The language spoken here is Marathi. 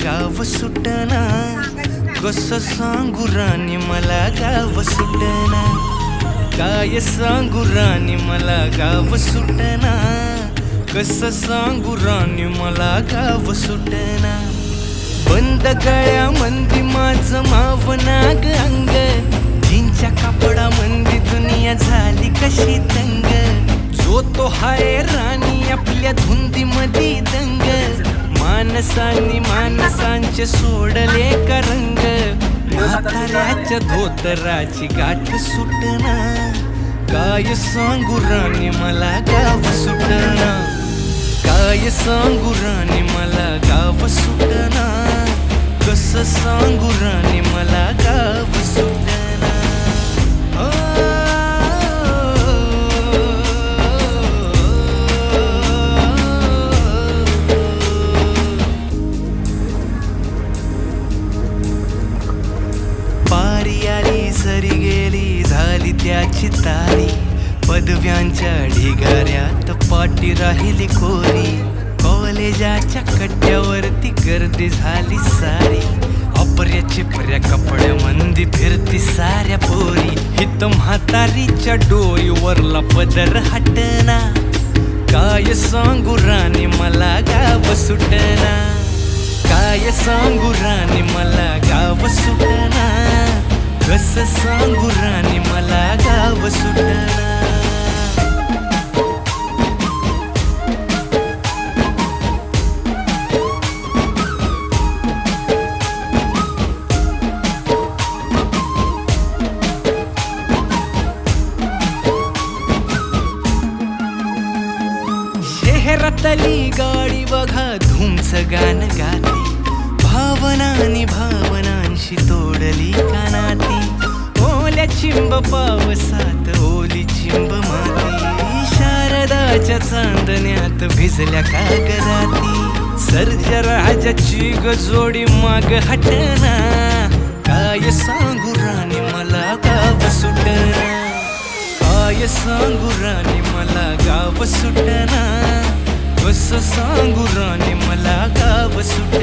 गाव सुटना, कसं सांगू राणी मला गाव सुटना, काय सांगू राणी मला गाव सुटना, कसं सांगू राणी मला गाव सुटना. बंद गळ्यामंदी माझं मावनाग अंग, जीनच्या कापडामंदी दुनिया झाली कशी तंग. जो तो हाय राणी आपल्या धुंदीमधी दंग, माणसांनी माणसांचे सोडले का रंग. म्हाताऱ्याच्या धोतराची गाठ सुटना, काय सांगू राणी मला गाव सुटना, काय सांगू राणी मला गाव सुटना, कसं सांगू राणी मला गाव सुटना. पारी आली सरी गेली झाली त्याची तारी, पदव्यांच्या ढिगाऱ्यात पाटी राहिली कोरी. कॉलेजाच्या कट्ट्यावरती गर्दी झाली सारी, अपर्या चिपऱ्या कपड्यामंदी फिरती साऱ्या पोरी. हित म्हातारीच्या डोईवरला पदर हटना, काय सांगू राणी मला गाव सुटना, काय सांगू राणी मला गाव सुटना, कसं सांगू राणी मला गाव सुटना. शहरातली गाडी बघा धूमचं गाणं गाती, भावनांनी भावनांशी तोडली कानाती. ओल्या चिंब पावसात ओली चिंब माती, शारदाच्या चांदण्यात भिजल्या कागदाती. सर्जराजाची गजोडी माग हटना, काय सांगू राणी मला गाव सुटना, काय सांगू राणी मला गाव सुटना, कसं सांगू राणी मला गाव सुटना.